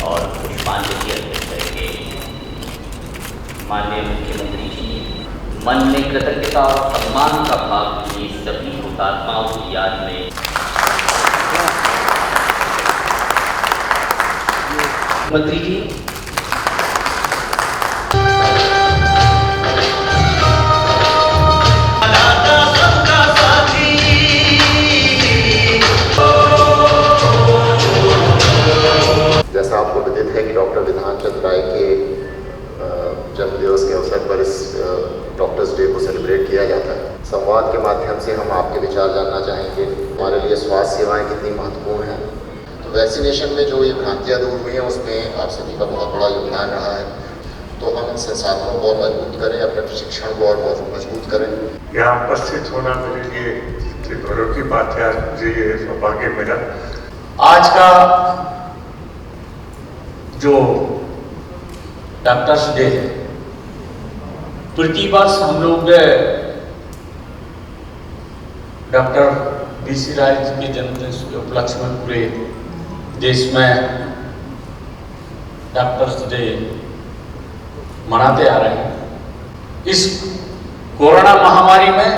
और पुष्पांजलि अर्पित करके माननीय मुख्यमंत्री जी मन में कृतज्ञता और सम्मान का भाव लिए सभी हुतात्माओं की याद में मंत्री जी जैसा आपको विदित है कि डॉक्टर विधान चंद्र राय के जन्मदिवस के अवसर पर इस डॉक्टर्स डे को सेलिब्रेट किया जाता है। संवाद के माध्यम से हम आपके विचार जानना चाहेंगे हमारे लिए स्वास्थ्य सेवाएं कितनी महत्वपूर्ण हैं। तो वैक्सीनेशन में जो ये भ्रांतियाँ दूर हुई हैं उसमें आप सभी का बहुत बड़ा योगदान रहा है। तो हम इन संसाधनों को और मजबूत करें, अपने प्रशिक्षण को और मजबूत करें। यहाँ उपस्थित होना मेरे लिए गौरव की बात है। आज मुझे ये सौभाग्य मिला। आज का जो डॉक्टर्स डे है, प्रति वर्ष हम लोग डॉक्टर बीसी राय जी के जन्मदिन के उपलक्ष्य में पूरे देश में डॉक्टर्स डे मनाते आ रहे हैं। इस कोरोना महामारी में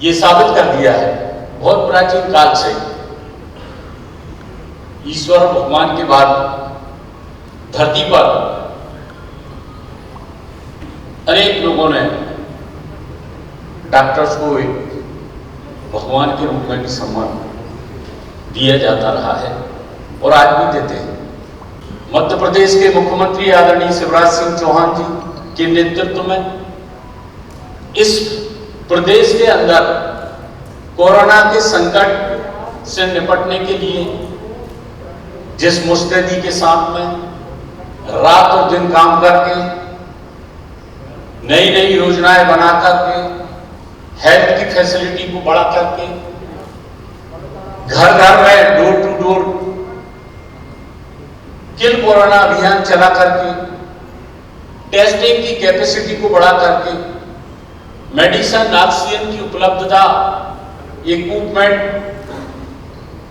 ये साबित कर दिया है बहुत प्राचीन काल से ईश्वर भगवान के बाद धरती पर अनेक लोगों ने डॉक्टर्स को भगवान के रूप में भी सम्मान दिया जाता रहा है और आज भी देते हैं। मध्य प्रदेश के मुख्यमंत्री आदरणीय शिवराज सिंह चौहान जी के नेतृत्व में इस प्रदेश के अंदर कोरोना के संकट से निपटने के लिए जिस मुस्तैदी के साथ में रात और दिन काम करके नई नई योजनाएं बना करके हेल्थ की फैसिलिटी को बढ़ा करके घर घर में door to door kill corona अभियान चला करके टेस्टिंग की कैपेसिटी को बढ़ा करके मेडिसिन ऑक्सीजन की उपलब्धता, इक्विपमेंट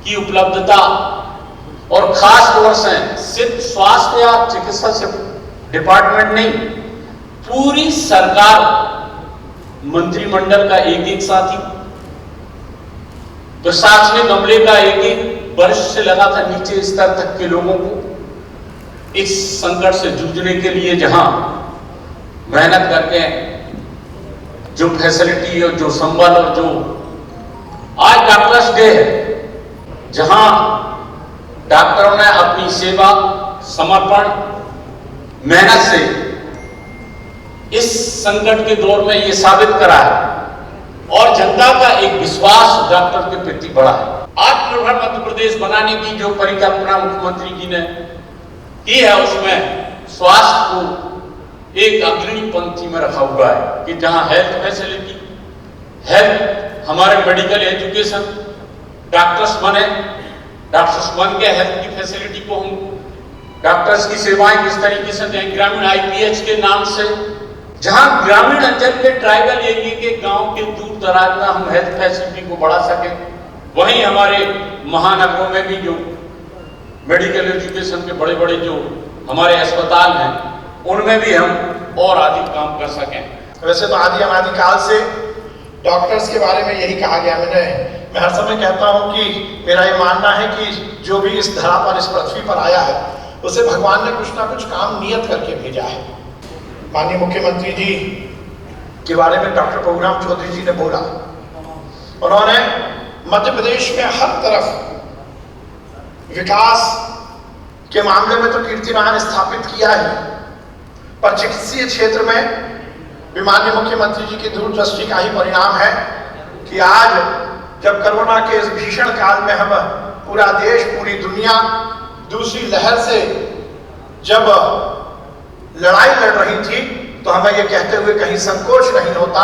की उपलब्धता और खास तौर से सिर्फ स्वास्थ्य या चिकित्सा डिपार्टमेंट नहीं, पूरी सरकार मंत्रिमंडल का एक एक साथी, प्रशासनिक अमले का एक एक वरिष्ठ से लगा था नीचे स्तर तक के लोगों को इस संकट से जूझने के लिए जहां मेहनत करके जो फैसिलिटी और जो संबल और जो आज डॉक्टर्स डे है, जहां डॉक्टरों ने अपनी सेवा, समर्पण, मेहनत से इस संकट के दौर में ये साबित करा है और जनता का एक विश्वास डॉक्टर के प्रति बढ़ा है। आत्मनिर्भर मध्य प्रदेश बनाने की जो परिकल्पना मुख्यमंत्री जी ने की है उसमें स्वास्थ्य को एक अग्रणी पंक्ति में रखा हुआ है कि जहां हेल्थ फैसिलिटी, हेल्थ, हमारे मेडिकल एजुकेशन, डॉक्टर्स बन के हेल्थ की फैसिलिटी को हम डॉक्टर्स की सेवाएं किस तरीके से दें। ग्रामीण आईपीएच के नाम से जहां ग्रामीण अंचल के ट्राइबल एरिया के गांव के दूर दराज में हम हेल्थ फैसिलिटी को बढ़ा सके, वहीं हमारे महानगरों में भी जो मेडिकल एजुकेशन के बड़े बड़े जो हमारे अस्पताल हैं उनमें भी हम और अधिक काम कर सकें। वैसे तो आदि अनादि काल से डॉक्टर्स के बारे में यही कहा गया। मैं हर समय कहता हूं कि मेरा ये मानना है कि जो भी इस धरा पर, इस पृथ्वी पर आया है, उसे भगवान ने कुछ ना कुछ काम नियत करके भेजा है। माननीय मुख्यमंत्री जी के बारे में डॉक्टर प्रभुराम चौधरी जी ने बोला, उन्होंने मध्य प्रदेश में हर तरफ विकास के मामले में तो कीर्तिमान स्थापित किया है, पर चिकित्सीय क्षेत्र में भी माननीय मुख्यमंत्री जी की दूरदृष्टि का ही परिणाम है कि आज जब कोरोना के इस भीषण काल में हम पूरा देश, पूरी दुनिया दूसरी लहर से जब लड़ाई लड़ रही थी, तो हमें यह कहते हुए कहीं संकोच नहीं होता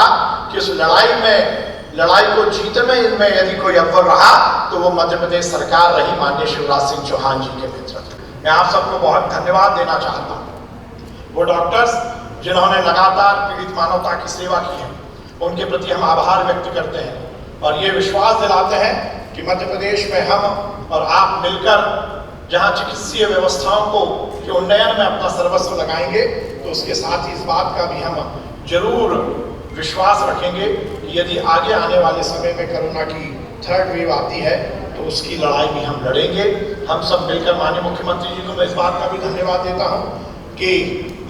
कि उस लड़ाई को जीतने में यदि कोई अव्वल रहा तो वो मध्य प्रदेश सरकार रही, माननीय शिवराज सिंह चौहान जी के नेतृत्व। मैं आप सबको बहुत धन्यवाद देना चाहता हूँ। वो डॉक्टर्स जिन्होंने लगातार पीड़ित मानवता की सेवा की है, उनके प्रति हम आभार व्यक्त करते हैं और ये विश्वास दिलाते हैं कि मध्य प्रदेश में हम और आप मिलकर जहां चिकित्सीय व्यवस्थाओं को के उन्नयन में अपना सर्वस्व लगाएंगे, तो उसके साथ ही इस बात का भी हम जरूर विश्वास रखेंगे कि यदि आगे आने वाले समय में कोरोना की थर्ड वेव आती है तो उसकी लड़ाई भी हम लड़ेंगे। हम सब मिलकर माननीय मुख्यमंत्री जी को मैं इस बात का भी धन्यवाद देता हूं कि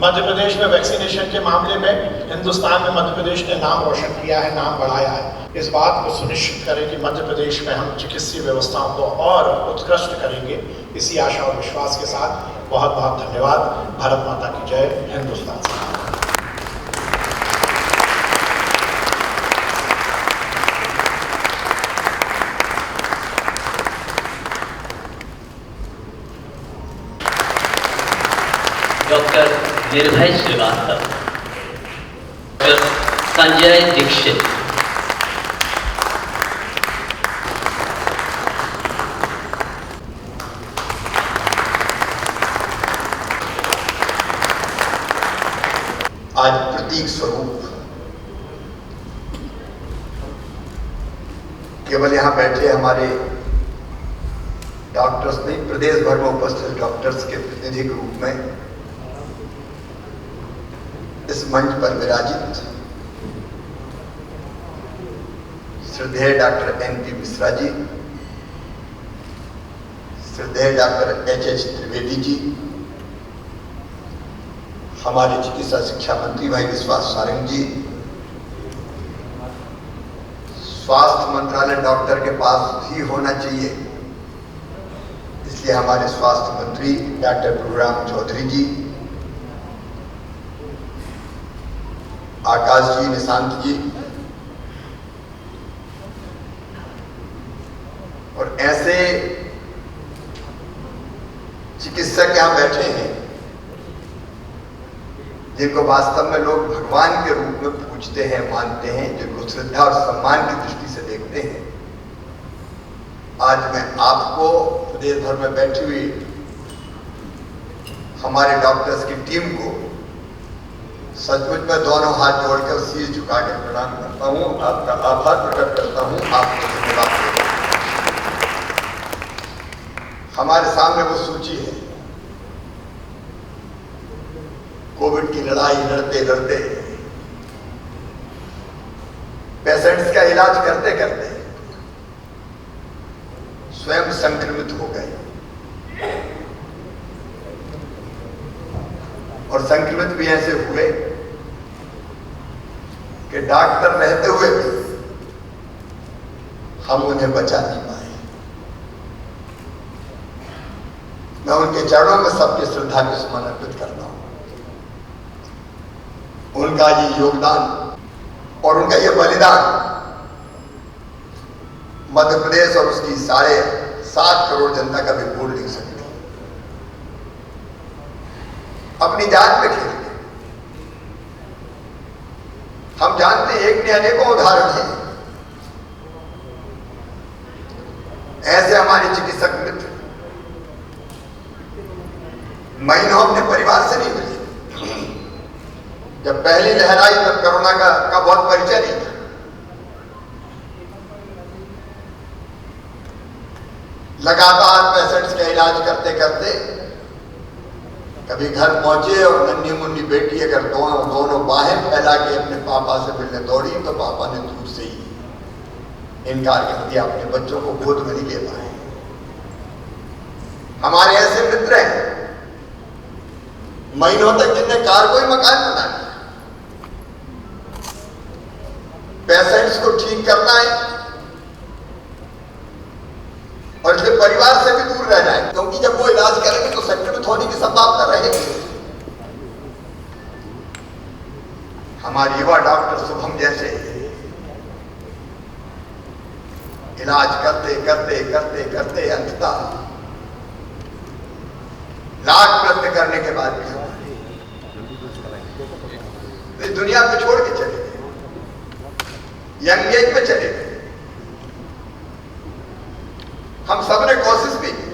मध्य प्रदेश में वैक्सीनेशन के मामले में हिंदुस्तान में मध्य प्रदेश ने नाम रोशन किया है, नाम बढ़ाया है। इस बात को सुनिश्चित करें कि मध्य प्रदेश में हम चिकित्सीय व्यवस्थाओं को और उत्कृष्ट करेंगे। इसी आशा और विश्वास के साथ बहुत बहुत धन्यवाद। भारत माता की जय। हिंदुस्तान से डॉक्टर निर्भय श्रीवास्तव, डॉक्टर संजय दीक्षित, आज प्रतीक स्वरूप केवल यहां बैठे हमारे डॉक्टर्स नहीं, प्रदेश भर में उपस्थित डॉक्टर्स के प्रतिनिधि के रूप में इस मंच पर विराजित श्रद्धेय डॉक्टर एन.पी. मिश्रा जी, श्रद्धेय डॉक्टर एच.एच. त्रिवेदी जी, हमारे चिकित्सा शिक्षा मंत्री भाई विश्वास सारंग जी, स्वास्थ्य मंत्रालय डॉक्टर के पास ही होना चाहिए, इसलिए हमारे स्वास्थ्य मंत्री डॉक्टर प्रभुराम चौधरी जी, आकाश जी, निशांत जी, और ऐसे चिकित्सक यहां बैठे हैं जिनको वास्तव में लोग भगवान के रूप में पूजते हैं, मानते हैं, जिनको श्रद्धा और सम्मान की दृष्टि से देखते हैं। आज मैं आपको प्रदेश भर में बैठी हुई हमारे डॉक्टर्स की टीम को सचमुच में दोनों हाथ जोड़कर शीश झुका के प्रणाम करता हूं, आपका आभार प्रकट करता हूं, आपको धन्यवाद देता हूं। हमारे सामने वो सूची है, कोविड की लड़ाई लड़ते लड़ते, पेशेंट्स का इलाज करते करते स्वयं संक्रमित हो गए, और संक्रमित भी ऐसे हुए कि डॉक्टर रहते हुए भी हम उन्हें बचा नहीं पाए। मैं उनके चरणों में सबके श्रद्धा के सुमन अर्पित करता हूं। उनका ये योगदान और उनका ये बलिदान मध्य प्रदेश और उसकी 7.5 करोड़ जनता का भी भूल नहीं सकती। अपनी जान पे खेल गए। हम जानते हैं एक ने अनेकों उदाहरण हैं। ऐसे हमारे चिकित्सक मित्र महीनों अपने परिवार से नहीं मिले। जब पहली लहर आई तब कोरोना का बहुत परिचय नहीं था। लगातार पेशेंट्स का इलाज करते करते कभी घर पहुंचे और नन्ही मुन्नी बेटी अगर दोनों बाहें फैला के अपने पापा से मिलने दौड़ी तो पापा ने दूर से ही इनकार कर दिया, अपने बच्चों को गोद में नहीं ले पाए। हमारे ऐसे मित्र हैं महीनों तक जिनने कार कोई मकान बना लिया। पेशेंट्स को ठीक करना है और इसलिए परिवार से भी दूर रहना है, क्योंकि जब वो इलाज करेंगे तो संक्रमित होने की संभावना रहेगी। हमारे युवा डॉक्टर शुभम जैसे इलाज करते करते करते करते अंततः लाख प्रयत्न करने के बाद भी इस दुनिया को छोड़ के चले गए, यंग एज में चले गए। हम सबने कोशिश भी की,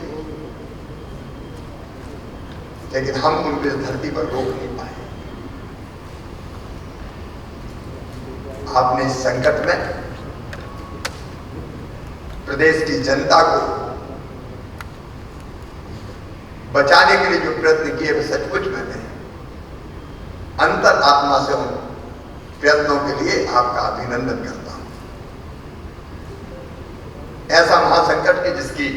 लेकिन हम उनको इस धरती पर रोक नहीं पाए। आपने इस संकट में प्रदेश की जनता को बचाने के लिए जो प्रयत्न किए वे सचमुच मैंने अंतर आत्मा से उन प्रयत्नों के लिए आपका अभिनंदन करता हूं। ऐसा महासंकट की जिसकी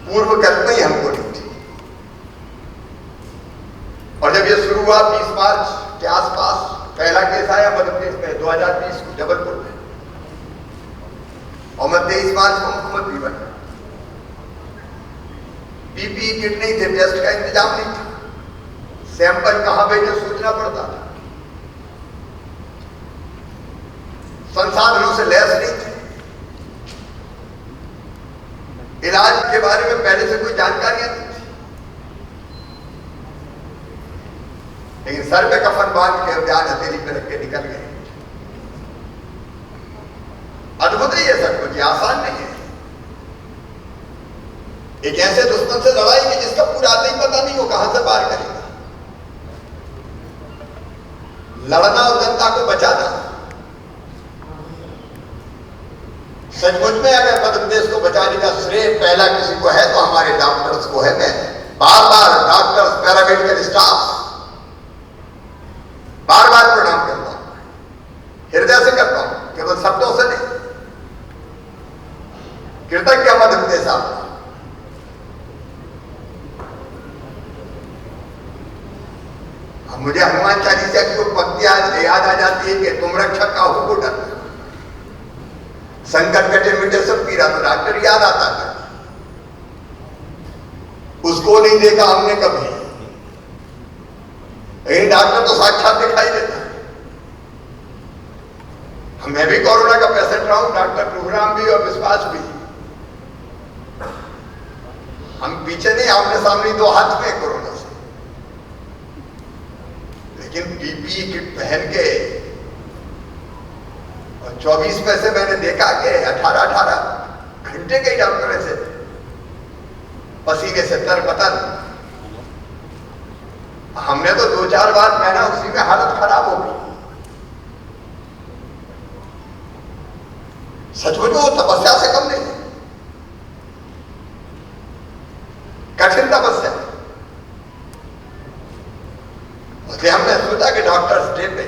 पूर्व कल्पना ही हमको नहीं थी, और जब यह शुरू हुआ 20 मार्च के आसपास पहला केस आया मध्य प्रदेश में 2020 को जबलपुर में, और मैं 23 मार्च को मुख्यमंत्री बना। पीपीई किट नहीं थे, टेस्ट का इंतजाम नहीं था, सैंपल कहां भेजे सोचना पड़ता था, संसाधनों से लैस नहीं थे, इलाज के बारे में पहले से कोई जानकारी नहीं थी, लेकिन सर पे कफन बांध के अभियान हथेली पे रख के निकल गए। अद्भुत है ये सब कुछ, आसान नहीं है। एक ऐसे दुश्मन से लड़ाई की जिसका पूरा नहीं पता नहीं वो कहां से पार करेगा। लड़ना और जनता को बचाना, सचमुच में अगर मध्य प्रदेश को बचाने का श्रेय पहला किसी को है तो हमारे डॉक्टर्स को है। मैं बार बार डॉक्टर्स, पैरामेडिकल स्टाफ बार बार प्रणाम करता हूं, हृदय से करता हूं, केवल शब्दों से नहीं। कृतज्ञ मध्य प्रदेश आपका। मुझे हनुमान चालीसा की वो पंक्तियां याद आ जाती है कि तुम रक्षक का हो डर, संकट कटे मिटे सब पीरा, तो डॉक्टर याद आता है। उसको नहीं देखा हमने कभी, लेकिन डॉक्टर तो साक्षात दिखाई देता है। मैं भी कोरोना का पेशेंट रहा हूं, डॉक्टर प्रोग्राम भी और विश्वास भी। हम पीछे नहीं, आमने सामने दो हाथ में कोरोना से, लेकिन पीपीई किट पहन के और 24 में से मैंने देखा कि 18 घंटे के डॉक्टर ऐसे पसीने से तरबतर। हमने तो 2-4 बार पहना, उसी में हालत खराब हो गई। सचमुच वो तपस्या से कम नहीं, कठिन तपस्या। इसलिए हमने सोचा कि डॉक्टर्स डे पे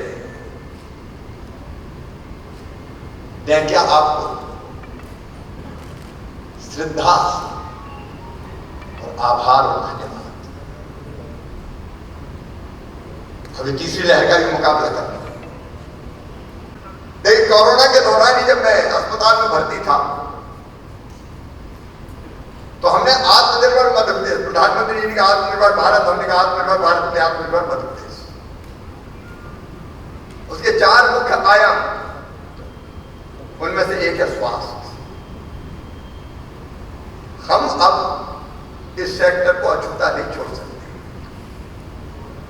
दें क्या आपको श्रद्धा और आभार और धन्यवाद। अभी तीसरी लहर का भी मुकाबला करना। देखिए, कोरोना के दौरान ही जब मैं अस्पताल में भर्ती था तो हमने आत्मनिर्भर मध्य प्रदेश, प्रधानमंत्री जी ने कहा आत्मनिर्भर भारत, हमने कहा आत्मनिर्भर भारत में आत्मनिर्भर मध्य प्रदेश। उसके 4 मुख्य आयाम, उनमें से एक है स्वास्थ्य। हम अब इस सेक्टर को अछूता नहीं छोड़ सकते।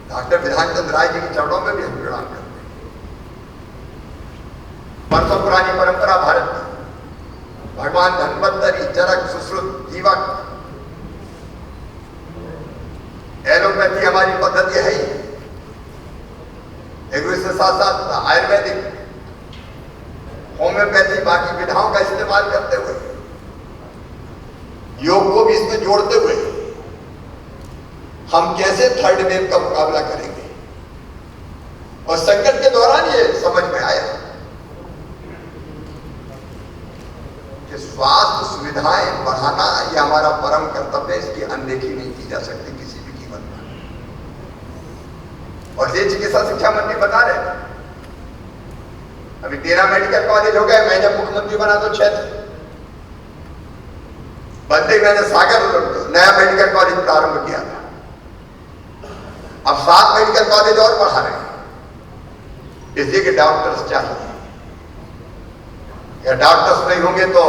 डॉक्टर विधान चंद्र राय जी के चरणों में भी हम प्रणाम करते हैं। वर्षों पुरानी परंपरा भारत की, भगवान धन्वंतरी, चरक, सुश्रुत, जीवक, एलोपैथी हमारी पद्धति है ही, लेकिन इसके साथ साथ आयुर्वेदिक, होम्योपैथी, बाकी विधाओं का इस्तेमाल करते हुए, योग को भी इसमें जोड़ते हुए हम कैसे थर्ड वेव का मुकाबला करेंगे। और संकट के दौरान ये समझ में आया कि स्वास्थ्य सुविधाएं बढ़ाना ये हमारा परम कर्तव्य है, इसकी अनदेखी नहीं की जा सकती किसी भी कीमत पर। और ये चिकित्सा शिक्षा मंत्री बता रहे, अभी 13 मेडिकल कॉलेज हो गए। मैं जब मुख्यमंत्री बना तो 6 थे, बनते मैंने सागर नया मेडिकल कॉलेज प्रारंभ किया था। अब 7 मेडिकल कॉलेज और बढ़ा रहे हैं, इसलिए कि डॉक्टर्स चाहिए। या डॉक्टर्स नहीं होंगे तो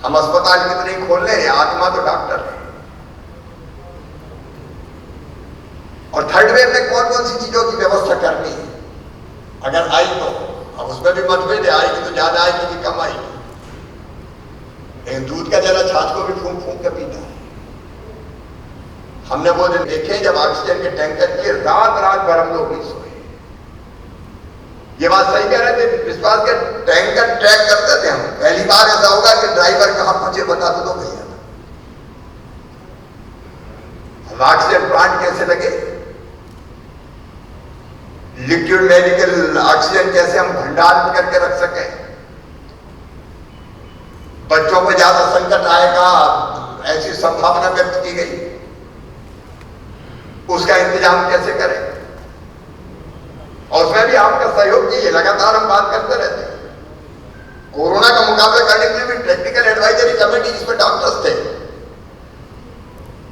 हम अस्पताल कितने ही खोल लें, आत्मा तो डॉक्टर है। और थर्ड वेव में कौन कौन सी चीजों की व्यवस्था करनी है, अगर आई तो अब उसमें भी मतभेद आएगी तो ज्यादा आएगी कि कम आएगी। लेकिन दूध का जरा छाछ को भी फूंक फूंक के पीता है। हमने वो दिन देखे जब ऑक्सीजन के टैंकर की रात भर हम लोग नहीं सोए। ये बात सही कह रहे थे, विश्वास के टैंकर ट्रैक करते थे हम। पहली बार ऐसा होगा कि ड्राइवर कहां पहुंचे बता तो भैया। ऑक्सीजन प्लांट कैसे लगे, लिक्विड मेडिकल ऑक्सीजन कैसे हम भंडारित करके रख सकें, बच्चों पर ज्यादा संकट आएगा ऐसी संभावना व्यक्त की गई, उसका इंतजाम कैसे करें, और उसमें भी आपका सहयोग चाहिए। लगातार हम बात करते रहते हैं। कोरोना का मुकाबला करने के लिए भी टेक्निकल एडवाइजरी कमेटी जिसमें डॉक्टर्स थे,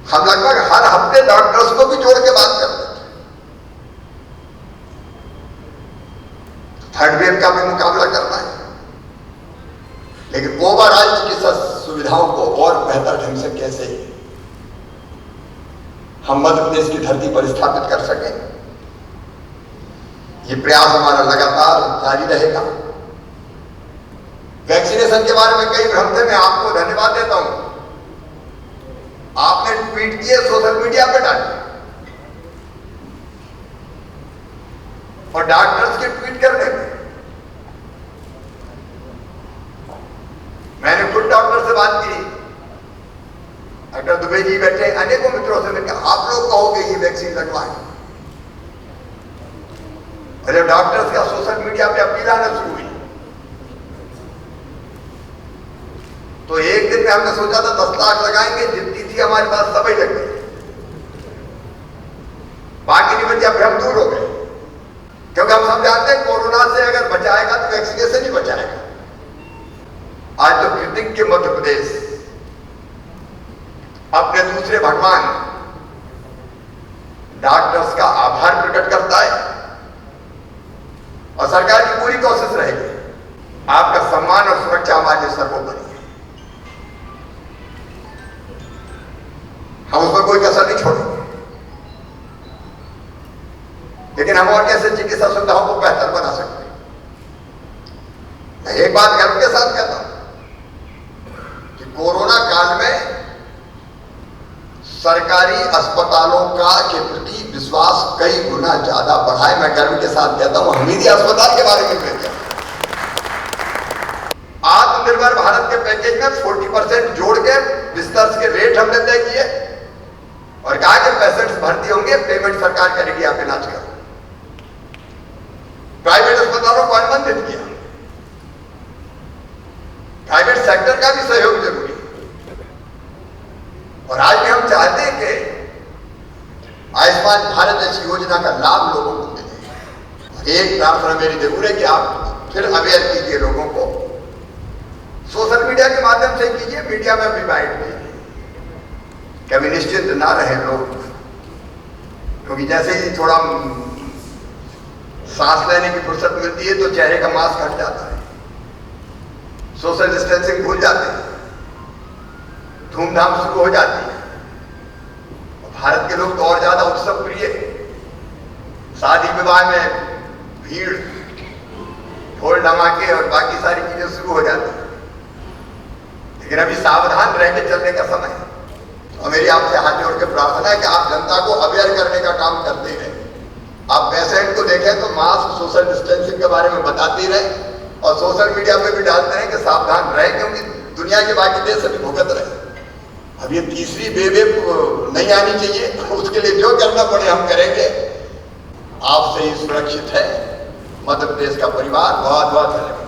हम लगभग हर हफ्ते डॉक्टर्स को भी जोड़ के बात करते थे। थर्ड वेव का भी मुकाबला करना है, लेकिन ओवरऑल चिकित्सा सुविधाओं को और बेहतर ढंग से कैसे हम मध्य प्रदेश की धरती पर स्थापित कर सकें, ये प्रयास हमारा लगातार जारी रहेगा। वैक्सीनेशन के बारे में कई भ्रम थे, मैं आपको धन्यवाद देता हूं। आपने ट्वीट किए, सोशल मीडिया पे डाले, और डॉक्टर्स के ट्वीट करने में मैंने खुद डॉक्टर से बात की। डॉक्टर दुबे जी बैठे, अनेकों मित्रों से मैंने कहा आप लोग कहोगे ये वैक्सीन लगवाएं, और जब डॉक्टर्स का सोशल मीडिया पे अपील आना शुरू हुई तो एक दिन में हमने सोचा था 10 लाख लगाएंगे, जितनी थी हमारे पास सभी लग गई, बाकी नहीं बचे। अब हम दूर हो गए, क्योंकि हम सब जानते हैं कोरोना से अगर बचाएगा तो वैक्सीनेशन ही बचाएगा। आज तो कृतज्ञ मध्य प्रदेश अपने दूसरे भगवान डॉक्टर्स का आभार प्रकट करता है, और सरकार की पूरी कोशिश रहेगी आपका सम्मान और सुरक्षा हमारे लिए सर्वोपरि है। हम उसमें कोई कसर नहीं छोड़ेंगे, लेकिन हम और कैसे चिकित्सा सुविधाओं को बेहतर बना सकते हैं। मैं एक बात गर्व के साथ कहता हूं कि कोरोना काल में सरकारी अस्पतालों का के प्रति विश्वास कई गुना ज्यादा बढ़ा है। मैं गर्व के साथ कहता हूं, हमीदी अस्पताल के बारे में कहता हूं, आत्मनिर्भर भारत के पैकेज में 40% जोड़ के बिस्तर के रेट हमने तय किए और कहा कि पेशेंट्स भर्ती होंगे, पेमेंट सरकार करेगी, आप इलाज करो। प्राइवेट अस्पतालों को अनुबंधित किया, प्राइवेट सेक्टर का भी सहयोग जरूरी है। और आज भी हम चाहते हैं कि आयुष्मान भारत जैसी योजना का लाभ लोगों को मिले। और एक प्रार्थना मेरी जरूर है कि आप फिर अवेयर कीजिए लोगों को, सोशल मीडिया के माध्यम से कीजिए, मीडिया में भी बाइट कीजिए, कभी निश्चिंत ना रहे लोग, क्योंकि जैसे ही थोड़ा सांस लेने की फुर्सत मिलती है तो चेहरे का मास्क हट जाता है, सोशल डिस्टेंसिंग भूल जाते हैं, धूमधाम शुरू हो जाती है। भारत के लोग तो और ज्यादा उत्सव प्रिय, शादी विवाह में भीड़, ढोल धमाके और बाकी सारी चीजें शुरू हो जाती है, लेकिन अभी सावधान रह के चलने का समय है। और मेरी आपसे हाथ जोड़ के प्रार्थना है कि आप जनता को अवेयर करने का काम करते रहे। आप पेशेंट को देखें तो मास्क, सोशल डिस्टेंसिंग के बारे में बताते रहे, और सोशल मीडिया पे भी डालते हैं कि सावधान रहे, क्योंकि दुनिया के बाकी देश अभी भुगत रहे। अब ये तीसरी वेव नहीं आनी चाहिए, उसके लिए जो करना पड़े हम करेंगे। आपसे ही सुरक्षित है मध्य प्रदेश का परिवार। बहुत बहुत धन्यवाद।